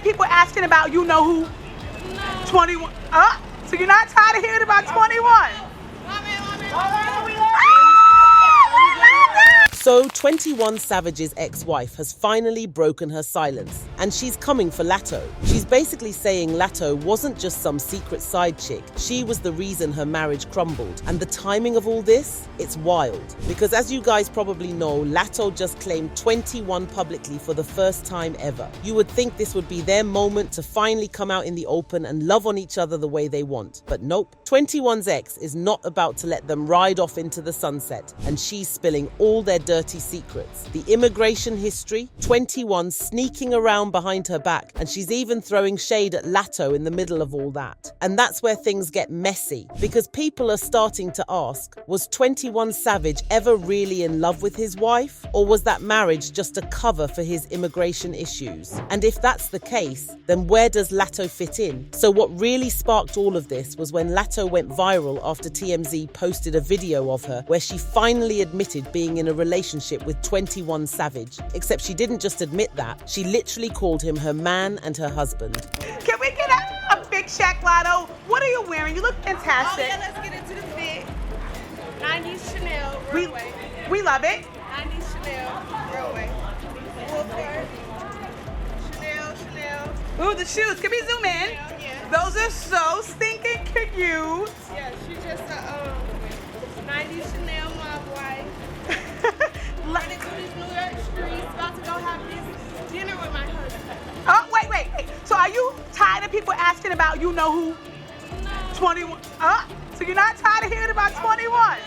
people asking about you know who? 21. So you're not tired of hearing about 21? So 21 Savage's ex-wife has finally broken her silence, and she's coming for Latto. She's basically saying Latto wasn't just some secret side chick, she was the reason her marriage crumbled. And the timing of all this? It's wild. Because as you guys probably know, Latto just claimed 21 publicly for the first time ever. You would think this would be their moment to finally come out in the open and love on each other the way they want. But nope, 21's ex is not about to let them ride off into the sunset, and she's spilling all their dirty secrets. The immigration history, 21 sneaking around behind her back, and she's even throwing shade at Latto in the middle of all that. And that's where things get messy, because people are starting to ask, was 21 Savage ever really in love with his wife? Or was that marriage just a cover for his immigration issues? And if that's the case, then where does Latto fit in? So what really sparked all of this was when Latto went viral after TMZ posted a video of her where she finally admitted being in a relationship with 21 Savage. Except she didn't just admit that, she literally called him her man and her husband. Can we get a big Shaq, Latto? What are you wearing? You look fantastic. Oh yeah, let's get into the fit. 90s Chanel, real way. We love it. 90s Chanel, real way. Woodward, Chanel. Ooh, the shoes. Can we zoom in? Yeah. Those are so stinking cute. Yeah, she's just a 90s Chanel mob wife. Running through these New York streets, about to go have this dinner with my husband. Oh, wait. So are you tired of people asking about you know who? No. 21. So you're not tired of hearing about 21? Love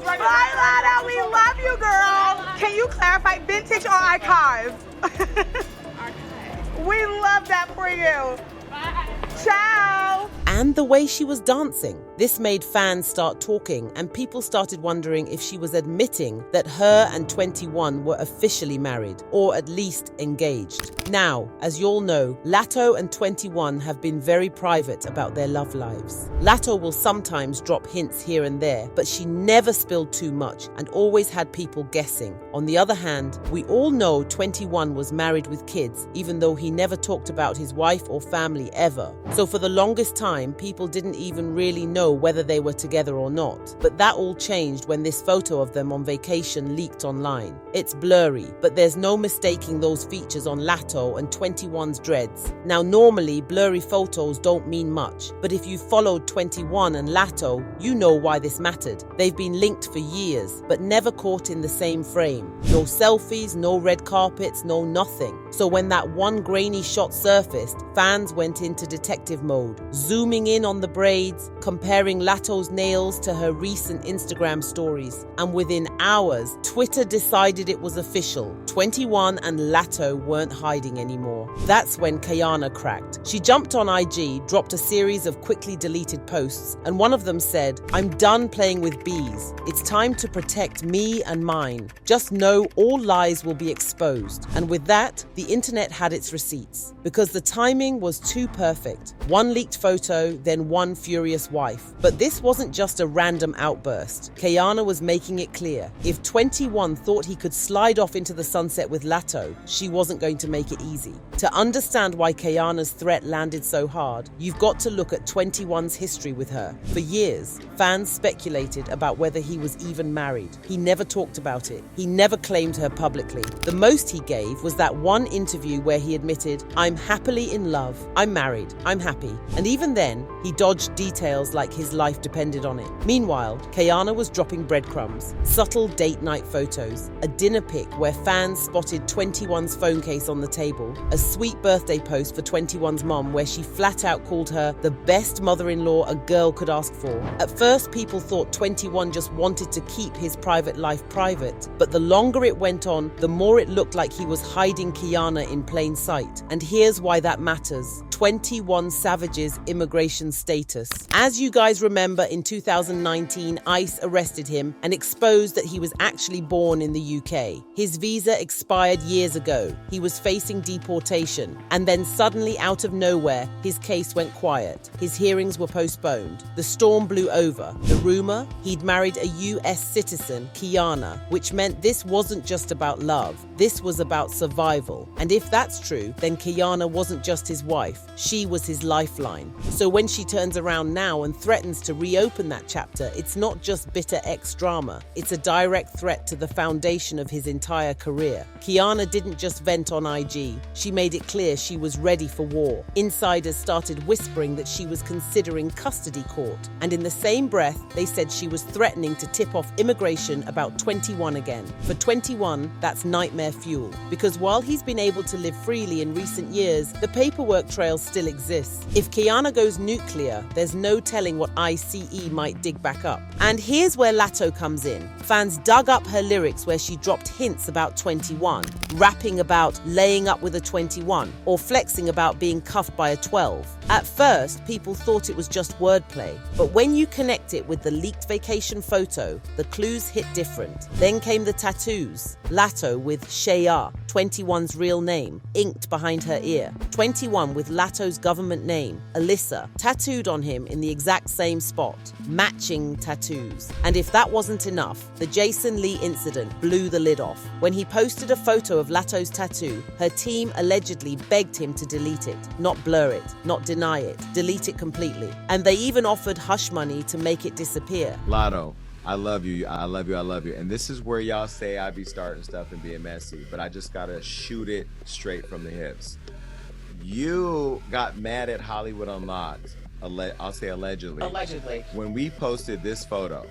it. Bye, Latto. We love you, girl. Can you clarify vintage or archive? Archive. We love that for you. Bye. Ciao. And the way she was dancing. This made fans start talking, and people started wondering if she was admitting that her and 21 were officially married, or at least engaged. Now, as you all know, Latto and 21 have been very private about their love lives. Latto will sometimes drop hints here and there, but she never spilled too much and always had people guessing. On the other hand, we all know 21 was married with kids, even though he never talked about his wife or family ever. So for the longest time, people didn't even really know whether they were together or not. But that all changed when this photo of them on vacation leaked online. It's blurry, but there's no mistaking those features on Latto and 21's dreads. Now normally, blurry photos don't mean much, but if you followed 21 and Latto, you know why this mattered. They've been linked for years, but never caught in the same frame. No selfies, no red carpets, no nothing. So when that one grainy shot surfaced, fans went into detective mode, zooming in on the braids, comparing Latto's nails to her recent Instagram stories. And within hours, Twitter decided it was official. 21 and Latto weren't hiding anymore. That's when Kayana cracked. She jumped on IG, dropped a series of quickly deleted posts, and one of them said, "I'm done playing with bees. It's time to protect me and mine. Just know all lies will be exposed." And with that, the internet had its receipts, because the timing was too perfect. One leaked photo, then one furious wife. But this wasn't just a random outburst. Kayana was making it clear. If 21 thought he could slide off into the sunset with Latto, she wasn't going to make it easy. To understand why Kayana's threat landed so hard, you've got to look at 21's history with her. For years, fans speculated about whether he was even married. He never talked about it. He never claimed her publicly. The most he gave was that one interview where he admitted, "I'm happily in love. I'm married. I'm happy." And even then, he dodged details like his life depended on it. Meanwhile, Kayana was dropping breadcrumbs, subtle date night photos, a dinner pic where fans spotted 21's phone case on the table, a sweet birthday post for 21's mom where she flat out called her the best mother-in-law a girl could ask for. At first, people thought 21 just wanted to keep his private life private, but the longer it went on, the more it looked like he was hiding Kayana in plain sight. And here's why that matters. 21 Savage's immigration status. As you guys remember, in 2019, ICE arrested him and exposed that he was actually born in the UK. His visa expired years ago. He was facing deportation. And then suddenly, out of nowhere, his case went quiet. His hearings were postponed. The storm blew over. The rumor? He'd married a US citizen, Kiana, which meant this wasn't just about love. This was about survival. And if that's true, then Kiana wasn't just his wife. She was his lifeline. So when she turns around now and threatens to reopen that chapter, it's not just bitter ex-drama. It's a direct threat to the foundation of his entire career. Kiana didn't just vent on IG. She made it clear she was ready for war. Insiders started whispering that she was considering custody court. And in the same breath, they said she was threatening to tip off immigration about 21 again. For 21, that's nightmare fuel. Because while he's been able to live freely in recent years, the paperwork trail still exists. If Kiana goes nuclear, there's no telling what ICE might dig back up. And here's where Latto comes in. Fans dug up her lyrics where she dropped hints about 21, rapping about laying up with a 21, or flexing about being cuffed by a 12. At first, people thought it was just wordplay, but when you connect it with the leaked vacation photo, the clues hit different. Then came the tattoos. Latto with Shea, 21's real name, inked behind her ear. 21 with Latto's government name, Alyssa, tattooed on him in the exact same spot. Matching tattoos. And if that wasn't enough, the Jason Lee incident blew the lid off. When he posted a photo of Latto's tattoo, her team allegedly begged him to delete it. Not blur it, not deny it, delete it completely. And they even offered hush money to make it disappear. Latto, I love you, I love you, I love you. And this is where y'all say I be starting stuff and being messy, but I just gotta shoot it straight from the hips. You got mad at Hollywood Unlocked, I'll say allegedly. Allegedly. When we posted this photo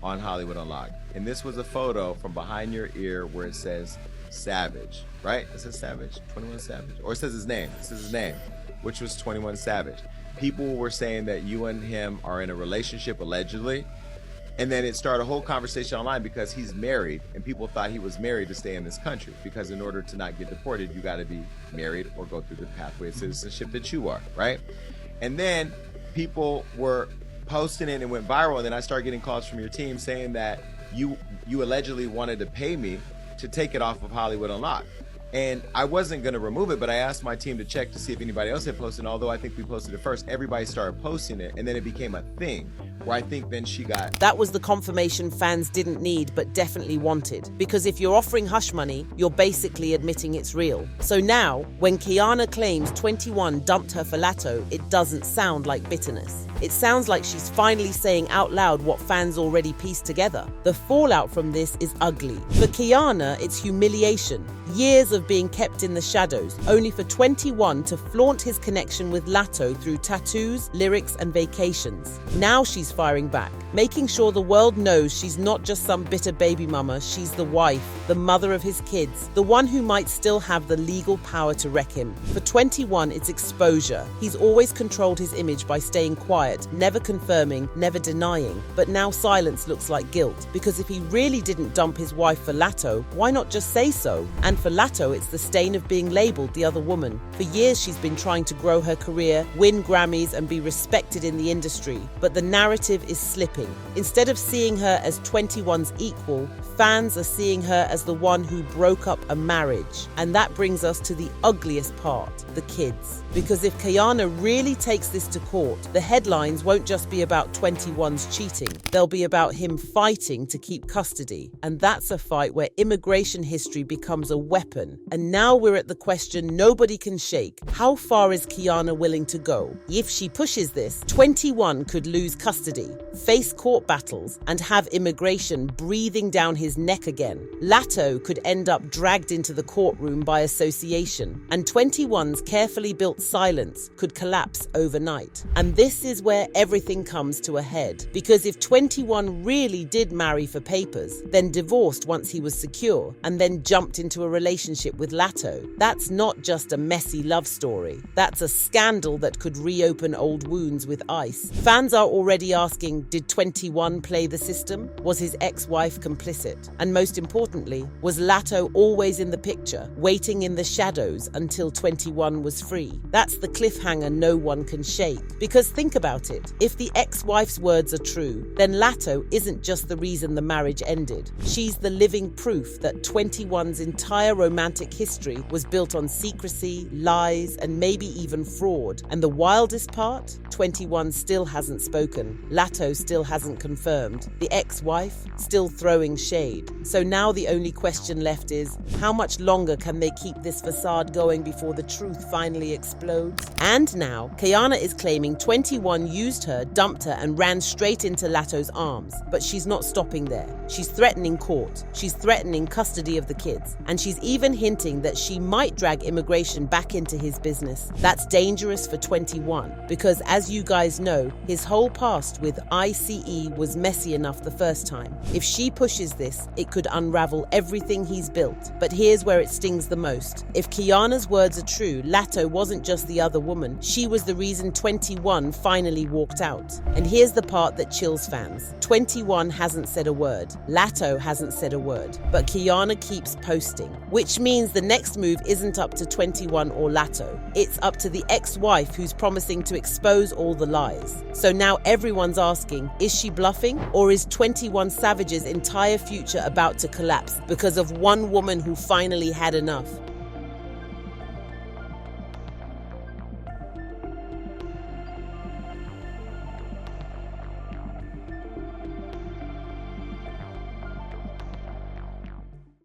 on Hollywood Unlocked, and this was a photo from behind your ear where it says Savage, right? It says Savage, 21 Savage, or it says his name, which was 21 Savage. People were saying that you and him are in a relationship, allegedly. And then it started a whole conversation online because he's married, and people thought he was married to stay in this country, because in order to not get deported, you got to be married or go through the pathway of citizenship that you are, right? And then people were posting it and it went viral, and then I started getting calls from your team saying that you allegedly wanted to pay me to take it off of Hollywood Unlocked. And I wasn't going to remove it, but I asked my team to check to see if anybody else had posted. And although I think we posted it first, everybody started posting it, and then it became a thing where I think then she got... That was the confirmation fans didn't need but definitely wanted. Because if you're offering hush money, you're basically admitting it's real. So now, when Kiana claims 21 dumped her for Latto, it doesn't sound like bitterness. It sounds like she's finally saying out loud what fans already pieced together. The fallout from this is ugly. For Kiana, it's humiliation. Years of being kept in the shadows, only for 21 to flaunt his connection with Latto through tattoos, lyrics, and vacations. Now she's firing back, making sure the world knows she's not just some bitter baby mama, she's the wife, the mother of his kids, the one who might still have the legal power to wreck him. For 21, it's exposure. He's always controlled his image by staying quiet, never confirming, never denying. But now silence looks like guilt, because if he really didn't dump his wife for Latto, why not just say so? And for Latto, it's the stain of being labeled the other woman. For years, she's been trying to grow her career, win Grammys, and be respected in the industry. But the narrative is slipping. Instead of seeing her as 21's equal, fans are seeing her as the one who broke up a marriage. And that brings us to the ugliest part, the kids. Because if Kiana really takes this to court, the headlines won't just be about 21's cheating. They'll be about him fighting to keep custody. And that's a fight where immigration history becomes a weapon. And now we're at the question nobody can shake. How far is Kiana willing to go? If she pushes this, 21 could lose custody, face court battles, and have immigration breathing down his neck again. Latto could end up dragged into the courtroom by association, and 21's carefully built silence could collapse overnight. And this is where where everything comes to a head. Because if 21 really did marry for papers, then divorced once he was secure, and then jumped into a relationship with Latto, that's not just a messy love story. That's a scandal that could reopen old wounds with ice. Fans are already asking, did 21 play the system? Was his ex-wife complicit? And most importantly, was Latto always in the picture, waiting in the shadows until 21 was free? That's the cliffhanger no one can shake. Because think about it, if the ex-wife's words are true, then Latto isn't just the reason the marriage ended. She's the living proof that 21's entire romantic history was built on secrecy, lies, and maybe even fraud. And the wildest part? 21 still hasn't spoken. Latto still hasn't confirmed. The ex-wife still throwing shade. So now the only question left is, how much longer can they keep this facade going before the truth finally explodes? And now, Kiana is claiming 21 used her, dumped her, and ran straight into Latto's arms. But she's not stopping there. She's threatening court. She's threatening custody of the kids. And she's even hinting that she might drag immigration back into his business. That's dangerous for 21, because as you guys know, his whole past with ICE was messy enough the first time. If she pushes this, it could unravel everything he's built. But here's where it stings the most. If Kiana's words are true, Latto wasn't just the other woman. She was the reason 21 finally walked out. And here's the part that chills fans. 21 hasn't said a word. Latto hasn't said a word. But Kiana keeps posting, which means the next move isn't up to 21 or Latto. It's up to the ex-wife who's promising to expose all the lies. So now everyone's asking, is she bluffing? Or is 21 Savage's entire future about to collapse because of one woman who finally had enough?